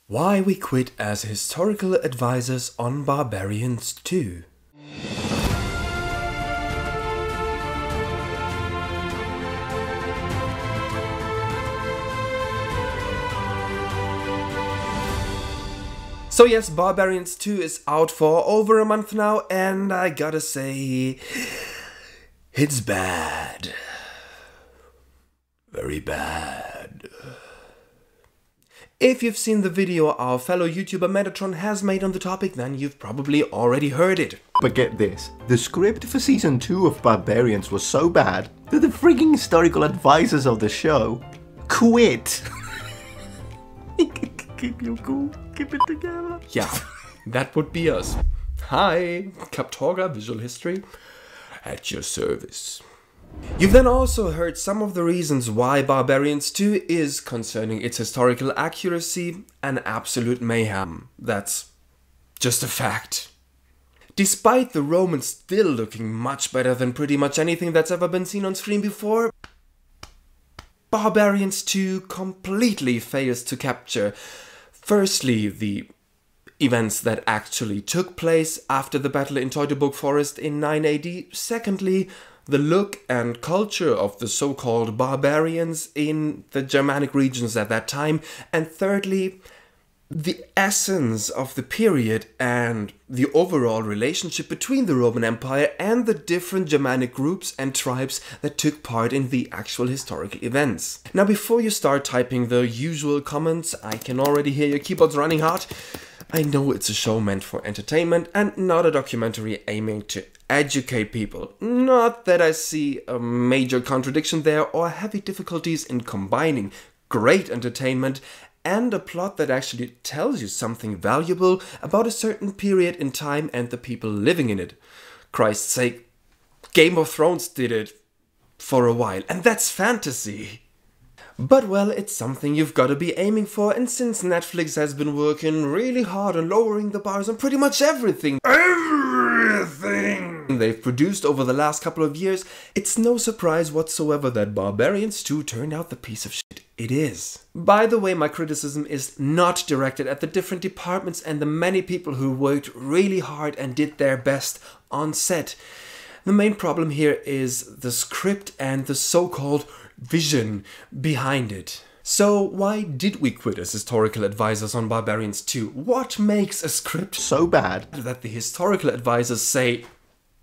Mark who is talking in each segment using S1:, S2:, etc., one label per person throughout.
S1: Why we quit as historical advisors on Barbarians II. So yes, Barbarians II is out for over a month now, and I gotta say, it's bad. Very bad. If you've seen the video our fellow YouTuber Metatron has made on the topic, then you've probably already heard it.
S2: But get this, the script for season 2 of Barbarians was so bad that the freaking historical advisors of the show quit. Keep your cool, keep it together.
S1: Yeah, that would be us. Hi, Kaptorga Visual History, at your service. You've then also heard some of the reasons why Barbarians 2 is, concerning its historical accuracy, an absolute mayhem. That's just a fact. Despite the Romans still looking much better than pretty much anything that's ever been seen on screen before, Barbarians 2 completely fails to capture, firstly, the events that actually took place after the battle in Teutoburg Forest in 9 AD, secondly, the look and culture of the so-called barbarians in the Germanic regions at that time, and thirdly, the essence of the period and the overall relationship between the Roman Empire and the different Germanic groups and tribes that took part in the actual historical events. Now, before you start typing the usual comments, I can already hear your keyboards running hard. I know it's a show meant for entertainment and not a documentary aiming to educate people. Not that I see a major contradiction there or heavy difficulties in combining great entertainment and a plot that actually tells you something valuable about a certain period in time and the people living in it. Christ's sake, Game of Thrones did it for a while, and that's fantasy. But well, it's something you've got to be aiming for, and since Netflix has been working really hard on lowering the bars on pretty much everything they've produced over the last couple of years, it's no surprise whatsoever that Barbarians 2 turned out the piece of shit it is. By the way, my criticism is not directed at the different departments and the many people who worked really hard and did their best on set. The main problem here is the script and the so-called vision behind it. So why did we quit as historical advisors on Barbarians 2? What makes a script
S2: So bad
S1: that the historical advisors say,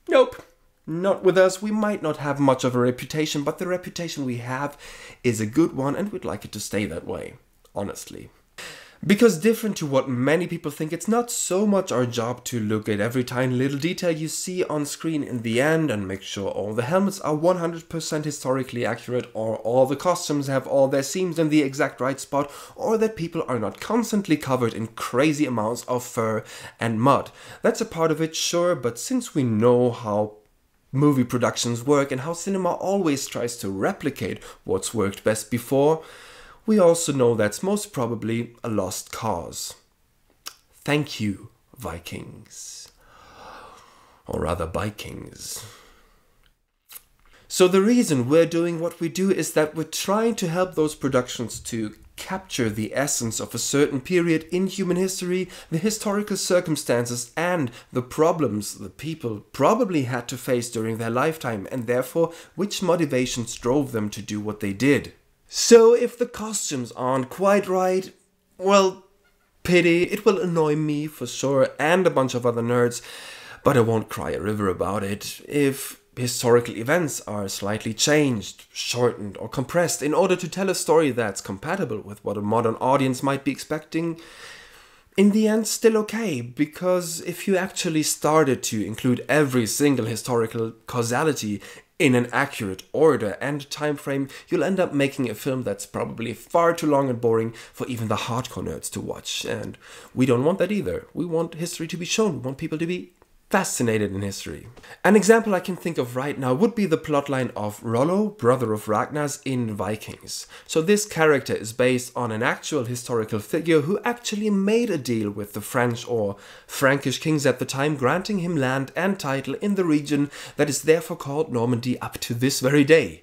S1: nope, not with us, we might not have much of a reputation, but the reputation we have is a good one and we'd like it to stay that way, honestly. Because different to what many people think, it's not so much our job to look at every tiny little detail you see on screen in the end and make sure all the helmets are 100% historically accurate, or all the costumes have all their seams in the exact right spot, or that people are not constantly covered in crazy amounts of fur and mud. That's a part of it, sure, but since we know how movie productions work and how cinema always tries to replicate what's worked best before, we also know that's most probably a lost cause. Thank you, Vikings. Or rather, Vikings. So the reason we're doing what we do is that we're trying to help those productions to capture the essence of a certain period in human history, the historical circumstances and the problems the people probably had to face during their lifetime, and therefore which motivations drove them to do what they did. So if the costumes aren't quite right, well, pity, it will annoy me for sure and a bunch of other nerds, but I won't cry a river about it. If historical events are slightly changed, shortened or compressed in order to tell a story that's compatible with what a modern audience might be expecting, in the end still okay, because if you actually started to include every single historical causality in an accurate order and time frame, you'll end up making a film that's probably far too long and boring for even the hardcore nerds to watch. And we don't want that either. We want history to be shown. We want people to be fascinated in history. An example I can think of right now would be the plotline of Rollo, brother of Ragnar's, in Vikings. So this character is based on an actual historical figure who actually made a deal with the French or Frankish kings at the time, granting him land and title in the region that is therefore called Normandy up to this very day.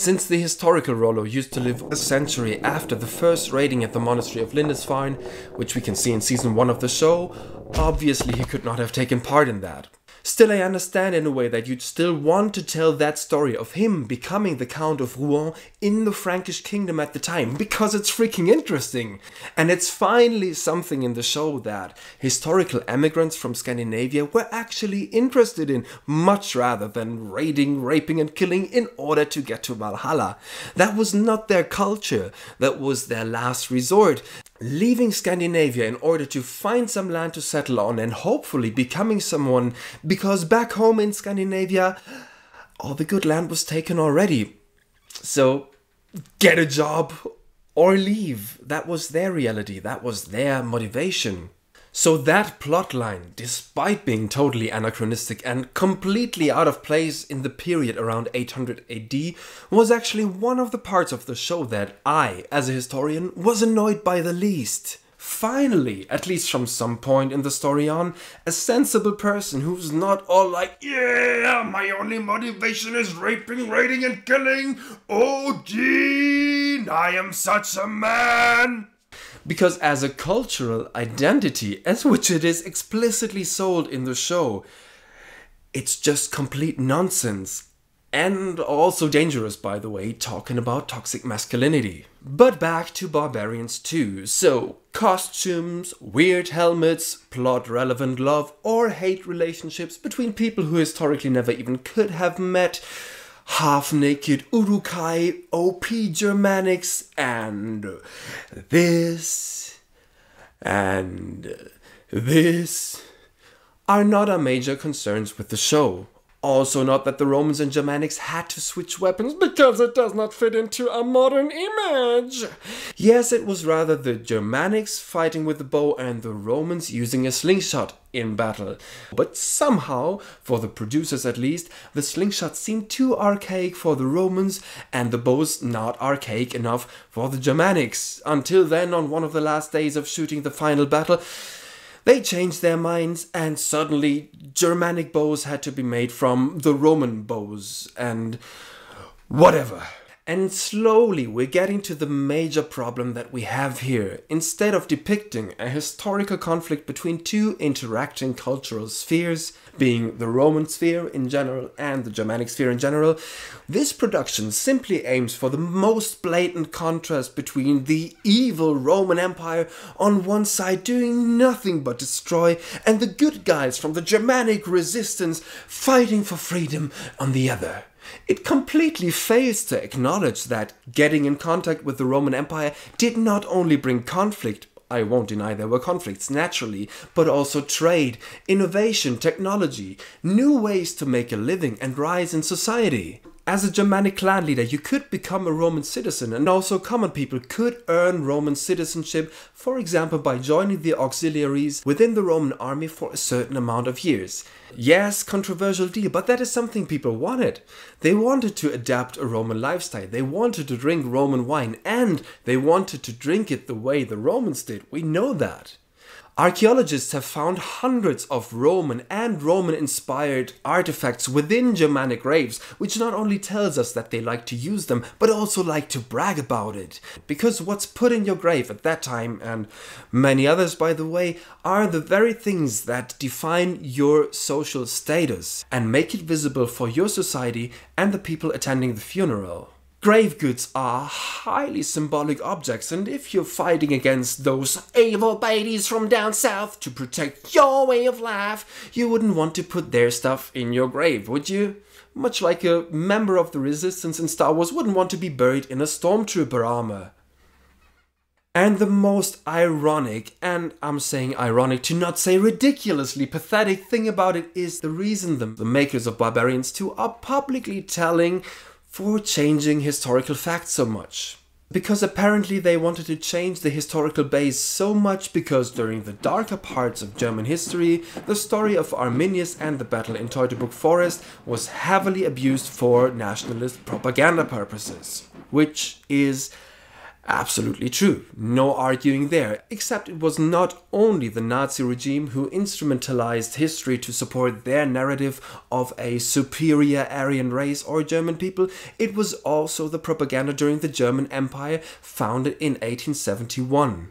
S1: Since the historical Rollo used to live a century after the first raiding at the monastery of Lindisfarne, which we can see in season 1 of the show, obviously he could not have taken part in that. Still, I understand in a way that you'd still want to tell that story of him becoming the Count of Rouen in the Frankish kingdom at the time, because it's freaking interesting. And it's finally something in the show that historical emigrants from Scandinavia were actually interested in, much rather than raiding, raping and killing in order to get to Valhalla. That was not their culture, that was their last resort. Leaving Scandinavia in order to find some land to settle on and hopefully becoming someone, because back home in Scandinavia, all the good land was taken already. So, get a job or leave. That was their reality, that was their motivation. So that plotline, despite being totally anachronistic and completely out of place in the period around 800 AD, was actually one of the parts of the show that I, as a historian, was annoyed by the least. Finally, at least from some point in the story on, a sensible person who's not all like, yeah, my only motivation is raping, raiding and killing. Oh, Gene, I am such a man. Because as a cultural identity, as which it is explicitly sold in the show, it's just complete nonsense. And also dangerous, by the way, talking about toxic masculinity. But back to Barbarians II. So, costumes, weird helmets, plot-relevant love or hate relationships between people who historically never even could have met, half-naked Urukai, OP Germanics, and this are not our major concerns with the show. Also not that the Romans and Germanics had to switch weapons because it does not fit into a modern image. Yes, it was rather the Germanics fighting with the bow and the Romans using a slingshot in battle. But somehow, for the producers at least, the slingshot seemed too archaic for the Romans and the bows not archaic enough for the Germanics. Until then, on one of the last days of shooting the final battle, they changed their minds and suddenly Germanic bows had to be made from the Roman bows and whatever. And slowly we're getting to the major problem that we have here. Instead of depicting a historical conflict between two interacting cultural spheres, being the Roman sphere in general and the Germanic sphere in general, this production simply aims for the most blatant contrast between the evil Roman Empire on one side doing nothing but destroy and the good guys from the Germanic resistance fighting for freedom on the other. It completely fails to acknowledge that getting in contact with the Roman Empire did not only bring conflict, I won't deny there were conflicts naturally, but also trade, innovation, technology, new ways to make a living and rise in society. As a Germanic clan leader, you could become a Roman citizen, and also common people could earn Roman citizenship, for example by joining the auxiliaries within the Roman army for a certain amount of years. Yes, controversial deal, but that is something people wanted. They wanted to adapt a Roman lifestyle, they wanted to drink Roman wine, and they wanted to drink it the way the Romans did. We know that. Archaeologists have found hundreds of Roman and Roman-inspired artifacts within Germanic graves, which not only tells us that they like to use them, but also like to brag about it. Because what's put in your grave at that time, and many others by the way, are the very things that define your social status and make it visible for your society and the people attending the funeral. Grave goods are highly symbolic objects, and if you're fighting against those evil baddies from down south to protect your way of life, you wouldn't want to put their stuff in your grave, would you? Much like a member of the Resistance in Star Wars wouldn't want to be buried in a stormtrooper armor. And the most ironic, and I'm saying ironic to not say ridiculously pathetic thing about it is the reason the makers of Barbarians 2 are publicly telling for changing historical facts so much. Because apparently they wanted to change the historical base so much because during the darker parts of German history, the story of Arminius and the battle in Teutoburg Forest was heavily abused for nationalist propaganda purposes. Which is Absolutely true, no arguing there, except it was not only the Nazi regime who instrumentalized history to support their narrative of a superior Aryan race or German people, it was also the propaganda during the German Empire founded in 1871.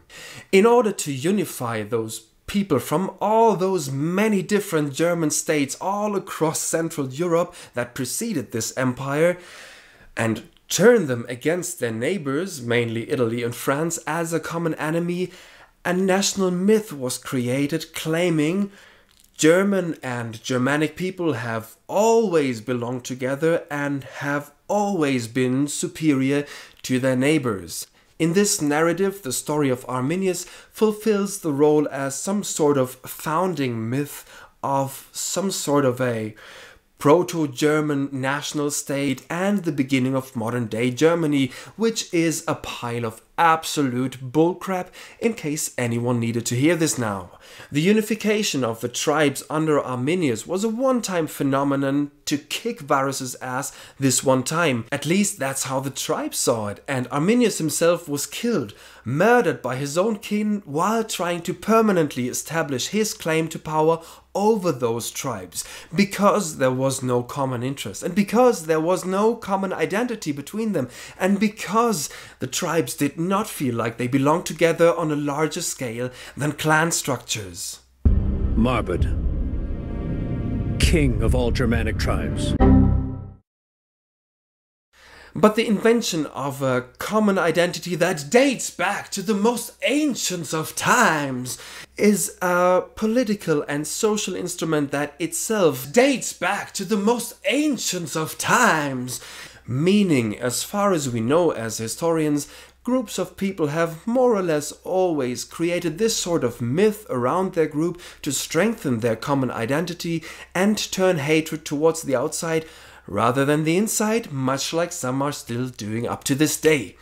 S1: In order to unify those people from all those many different German states all across Central Europe that preceded this empire, and turn them against their neighbors, mainly Italy and France, as a common enemy, a national myth was created claiming German and Germanic people have always belonged together and have always been superior to their neighbors. In this narrative, the story of Arminius fulfills the role as some sort of founding myth of some sort of a proto-German national state and the beginning of modern-day Germany, which is a pile of absolute bullcrap in case anyone needed to hear this now. The unification of the tribes under Arminius was a one-time phenomenon to kick Varus's ass this one time. At least that's how the tribes saw it, and Arminius himself was killed, murdered by his own kin while trying to permanently establish his claim to power over those tribes, because there was no common interest, and because there was no common identity between them, and because the tribes did not feel like they belonged together on a larger scale than clan structures.
S3: Marbod, king of all Germanic tribes.
S1: But the invention of a common identity that dates back to the most ancient of times is a political and social instrument that itself dates back to the most ancient of times. Meaning, as far as we know as historians, groups of people have more or less always created this sort of myth around their group to strengthen their common identity and turn hatred towards the outside rather than the inside, much like some are still doing up to this day.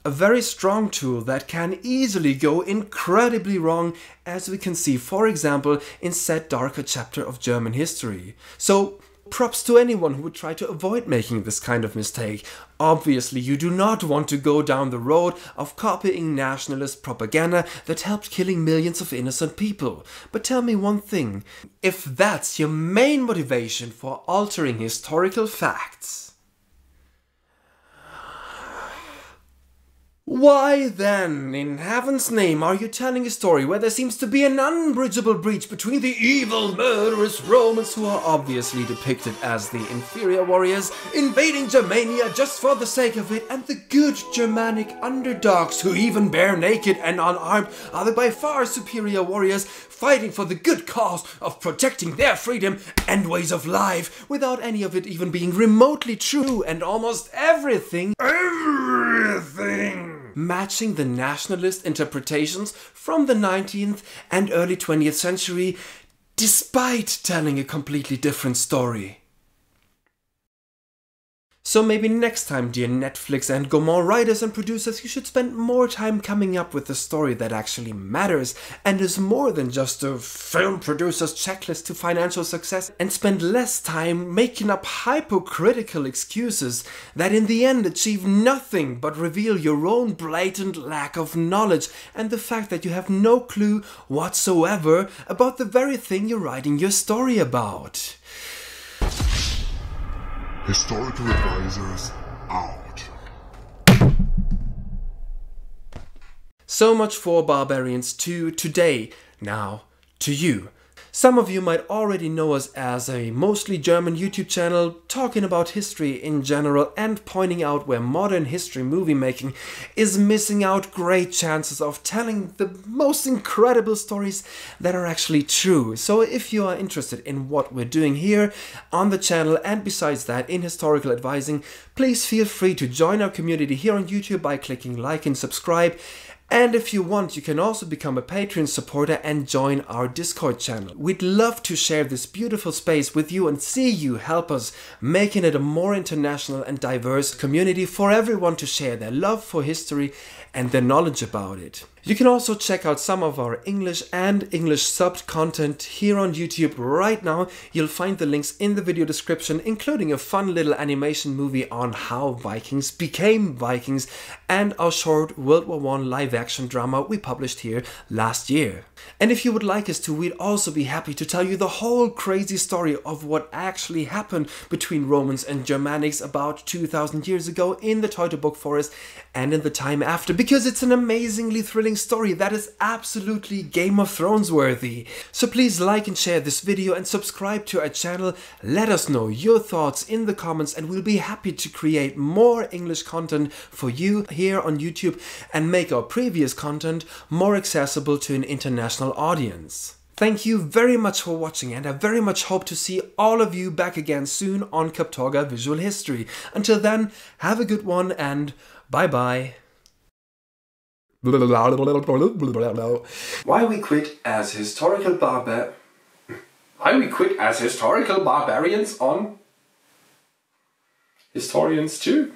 S1: A very strong tool that can easily go incredibly wrong, as we can see, for example, in said darker chapter of German history. So, props to anyone who would try to avoid making this kind of mistake. Obviously, you do not want to go down the road of copying nationalist propaganda that helped killing millions of innocent people. But tell me one thing, if that's your main motivation for altering historical facts, why then, in heaven's name, are you telling a story where there seems to be an unbridgeable breach between the evil, murderous Romans, who are obviously depicted as the inferior warriors, invading Germania just for the sake of it, and the good Germanic underdogs, who even bare naked and unarmed, are the by far superior warriors, fighting for the good cause of protecting their freedom and ways of life, without any of it even being remotely true, and almost everything matching the nationalist interpretations from the 19th and early 20th century, despite telling a completely different story. So maybe next time, dear Netflix and Gaumont writers and producers, you should spend more time coming up with a story that actually matters and is more than just a film producer's checklist to financial success, and spend less time making up hypocritical excuses that in the end achieve nothing but reveal your own blatant lack of knowledge and the fact that you have no clue whatsoever about the very thing you're writing your story about.
S4: Historical advisors out.
S1: So much for Barbarians II today. Now, to you. Some of you might already know us as a mostly German YouTube channel talking about history in general and pointing out where modern history movie making is missing out great chances of telling the most incredible stories that are actually true. So if you are interested in what we're doing here on the channel and besides that in historical advising, please feel free to join our community here on YouTube by clicking like and subscribe. And if you want, you can also become a Patreon supporter and join our Discord channel. We'd love to share this beautiful space with you and see you help us, making it a more international and diverse community for everyone to share their love for history and their knowledge about it. You can also check out some of our English and English subbed content here on YouTube right now. You'll find the links in the video description, including a fun little animation movie on how Vikings became Vikings and our short World War I live action drama we published here last year. And if you would like us to, we'd also be happy to tell you the whole crazy story of what actually happened between Romans and Germanics about 2000 years ago in the Teutoburg forest and in the time after, because it's an amazingly thrilling story that is absolutely Game of Thrones worthy. So please like and share this video and subscribe to our channel. Let us know your thoughts in the comments and we'll be happy to create more English content for you here on YouTube and make our previous content more accessible to an international audience. Thank you very much for watching, and I very much hope to see all of you back again soon on Kaptorga Visual History. Until then, have a good one and bye bye. Why we quit as historical barbarians on Historians too?